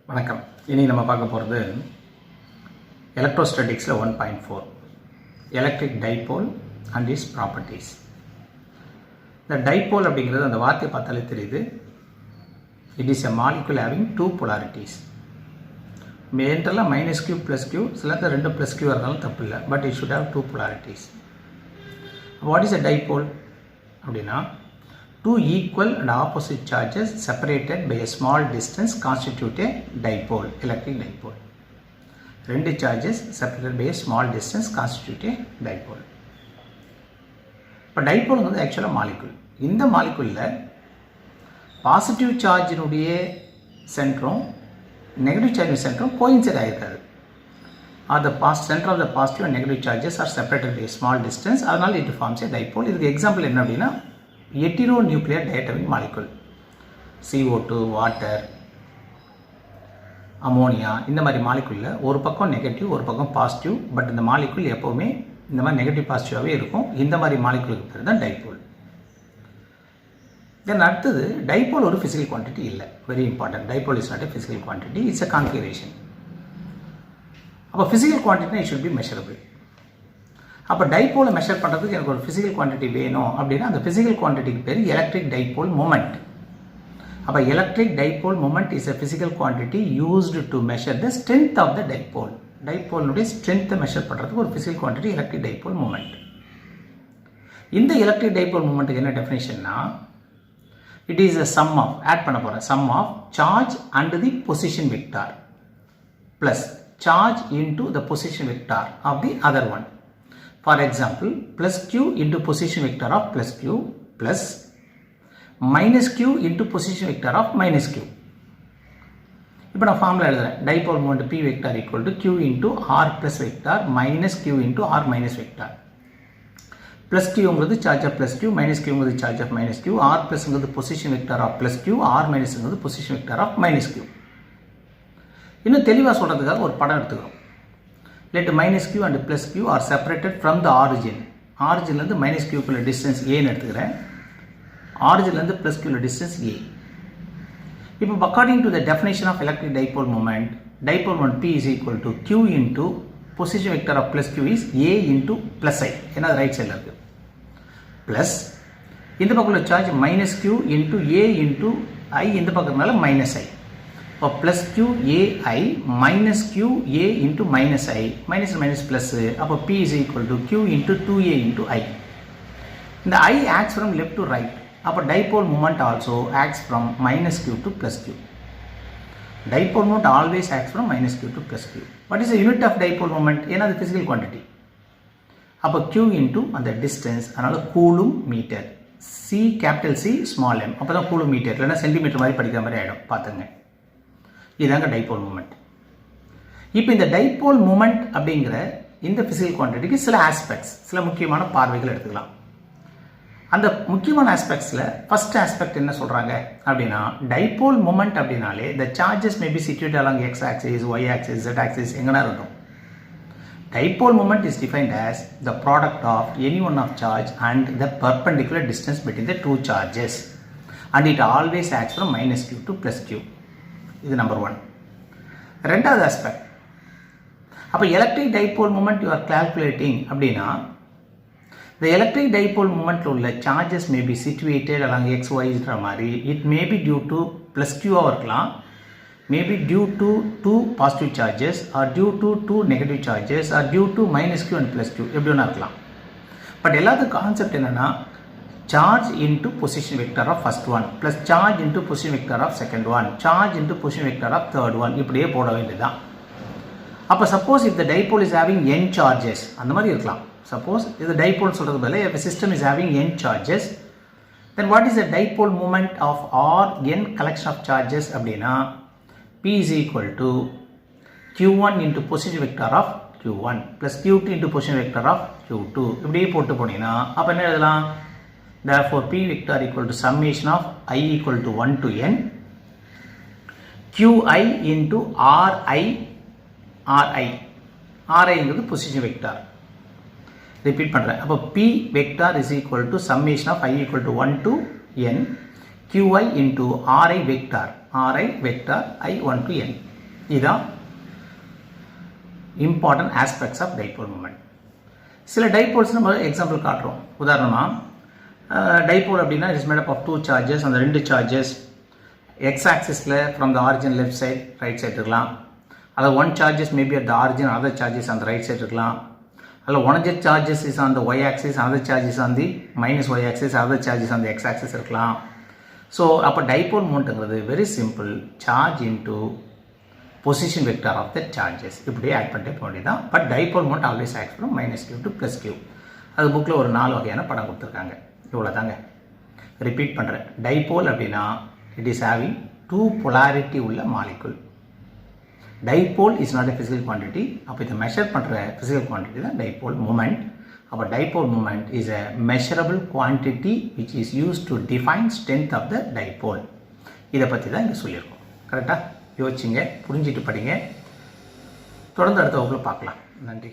வணக்கம். இனி நம்ம பார்க்க போகிறது எலக்ட்ரோஸ்டாட்டிக்ஸில் 1.4 electric dipole and is properties. இந்த டைபோல் அப்படிங்கிறது அந்த வார்த்தையை பார்த்தாலே தெரியுது. It is a molecule having two polarities. ஜென்ரலாக -q + q, சில 2 + q இருந்தாலும் தப்பு இல்லை, but it should have two polarities. What is a dipole அப்படின்னா, two equal and opposite charges separated by a small distance constitute a dipole, electric dipole. ரெண்டு charges separated by a small distance constitute a dipole. இப்போ dipole வந்து ஆக்சுவலாக molecule. இந்த மாலிகுலில் positive சார்ஜினுடைய சென்டரும் negative சார்ஜின் சென்டரும் coincide ஆகிருக்காது. the center of the positive and negative charges are separated by a small distance. அதனால் it forms a dipole. இதுக்கு example என்ன அப்படின்னா, hetero nuclear diatomic molecule, CO2, water, ammonia, இந்த மாதிரி மாலிகுலில் ஒரு பக்கம் நெகட்டிவ் ஒரு பக்கம் பாசிட்டிவ், பட் இந்த மாலிகுல் எப்போவுமே இந்த மாதிரி நெகட்டிவ் பாசிட்டிவாகவே இருக்கும். இந்த மாதிரி மாலிகுலுக்கு பேர் தான் டைபோல். தென் அடுத்தது, டைபோல் ஒரு ஃபிசிக்கல் குவான்டிட்டி இல்லை. Very important. Dipole is not a physical quantity, it's a configuration. அப்போ physical quantity it should be measurable. அப்போ டைபோலை மெஷர் பண்ணுறதுக்கு எனக்கு ஒரு ஃபிசிக்கல் குவான்டிட்டி வேணும் அப்படின்னா, அந்த ஃபிசிக்கல் குவான்டிட்டிக்கு பேர் எலக்ட்ரிக் டைபோல் மொமெண்ட். அப்போ electric dipole moment is a physical quantity used to measure the strength of the dipole. டைபோலினுடைய ஸ்ட்ரென்த்தை மெஷர் பண்ணுறதுக்கு ஒரு physical quantity electric dipole moment. இந்த எலக்ட்ரிக் டைபோல் மொமெண்ட்டுக்கு என்ன டெஃபினேஷன்னா, it is a sum of, add பண்ண போகிறேன், sum of charge and the position vector plus charge into the position vector of the other one. For example, plus q into position vector of plus q plus minus q into position vector of minus q. இப்போ நான் formula எழுதுறேன். Dipole moment p vector equal to q into r plus vector minus q into r minus vector. plus q உங்கிறது charge of plus q, minus q உங்கிறது charge of minus q, r plus உங்கிறது position vector of plus q, r minus உங்கிறது position vector of minus q. இன்னும் தெளிவாக சொல்கிறதுக்காக ஒரு படம் எடுத்துக்கிறோம். Let minus q and plus q are separated from the origin. ஆரிஜின்லேருந்து மைனஸ் q டிஸ்டன்ஸ் ஏன்னு எடுத்துக்கிறேன். ஆரிஜின்லேருந்து ப்ளஸ் q டிஸ்டன்ஸ் a. இப்போ according to the definition of electric dipole moment, dipole moment p is equal to q into position vector of plus q is a into plus i. ஏன்னா அது right சைடில் இருக்குது. Plus இந்த பக்கம் உள்ள charge minus q into a into i, இந்த பக்கம்னால minus i. இப்போ plus q ai minus q a into minus i, minus minus plus. அப்போ p is equal to q into 2a into i. இந்த i acts from left to right. அப்போ dipole moment also acts from minus q to plus q. Dipole moment always acts from minus q to plus q. What is the unit of dipole moment? ஏன்னா அது physical quantity. அப்போ q into அந்த distance, அதனால் coulomb metre, c capital C small m. அப்போ தான் coulomb metre, இல்லைன்னா centimetre மாதிரி படிக்கிற மாதிரி ஆகிடும். பார்த்துங்க, இதாங்க டைபோல் மூமெண்ட். இப்போ இந்த டைபோல் மூமெண்ட் அப்படிங்கிற இந்த ஃபிசிக்கல் குவான்டிட்டிக்கு சில ஆஸ்பெக்ட்ஸ், சில முக்கியமான பார்வைகள் எடுத்துக்கலாம். அந்த முக்கியமான ஆஸ்பெக்ட்ஸில் ஃபர்ஸ்ட் ஆஸ்பெக்ட் என்ன சொல்கிறாங்க அப்படின்னா, டைபோல் மூமெண்ட் அப்படின்னாலே the charges may be situated along x axis, y axis, z axis, எங்கன்னா இருக்கும். Dipole moment is defined as the product of any one of charge and the perpendicular distance between the two charges, and it always acts from minus q to plus q. இது number 1. ரெண்டாவது aspect, அப்போ electric dipole moment you are calculating அப்படின்னா, இந்த electric dipole மூமெண்ட்டில் உள்ள charges may be situated along x ஒய்ன்ற மாதிரி, it may be due to plus க்யூவாக இருக்கலாம், may be due to 2 positive charges, or due to 2 negative charges, or due to minus q and plus q, எப்படி ஒன்றா இருக்கலாம். But எல்லாத்துக்கும் concept என்னென்னா, charge into position vector of first one plus charge into position vector of second one, charge into position vector of third one, இப்படியே போட வேண்டியதுதான். அப்போ suppose if the dipole is having n charges, அந்த மாதிரி இருக்கலாம். Suppose இது dipole சொல்கிறது பதில் if a system is having n charges, then what is the dipole moment of r n collection of charges அப்படின்னா, p is equal to q1 into position vector of q1 plus q2 into position vector of q2, இப்படியே போட்டு போனீங்கன்னா அப்போ என்ன எழுதலாம்? Therefore, p vector equal to summation of I equal to 1 to n qi into ri. ri is position vector. Repeat பண்ணுறேன். அப்போ p vector is equal to summation of I equal to 1 to n qi into ri vector i 1 to n. இதுதான் important aspects of dipole moment. சில dipoles நம்ம example காட்டுறோம். உதாரணமாக dipole அப்படின்னா it's made up of 2 charges. அந்த 2 charges x ஆக்சிஸில் from the origin left side right side இருக்கலாம். அதில் 1 charges maybe at the origin, other charges அந்த ரைட் சைடு இருக்கலாம். அதில் 1 charges is on the y axis, other charges on the minus y axis, other charges on the x axis இருக்கலாம். So அப்போ dipole மூமெண்ட்டுங்கிறது very simple, charge into position vector of the charges. இப்படியே add பண்ணிட்டே போக வேண்டியதான். But dipole moment always act from -q to +q. அது புக்கில் ஒரு 4 வகையான படம் கொடுத்துருக்காங்க. இவ்வளோ தாங்க. ரிப்பீட் பண்ணுறேன். டைபோல் அப்படின்னா இட் இஸ் ஹேவிங் 2 polarity உள்ள molecule. Dipole is not a physical quantity. அப்போ இதை மெஷர் பண்ணுற ஃபிசிக்கல் குவான்டிட்டி தான் டைபோல் மூமெண்ட். அப்போ dipole moment is a measurable quantity which is use to define strength of the dipole. இதை பற்றி தான் இங்கே சொல்லியிருக்கோம். கரெக்டாக யோசிச்சிங்க, புரிஞ்சிட்டு படிங்க. தொடர்ந்து அடுத்த வகுப்பில் பார்க்கலாம். நன்றி.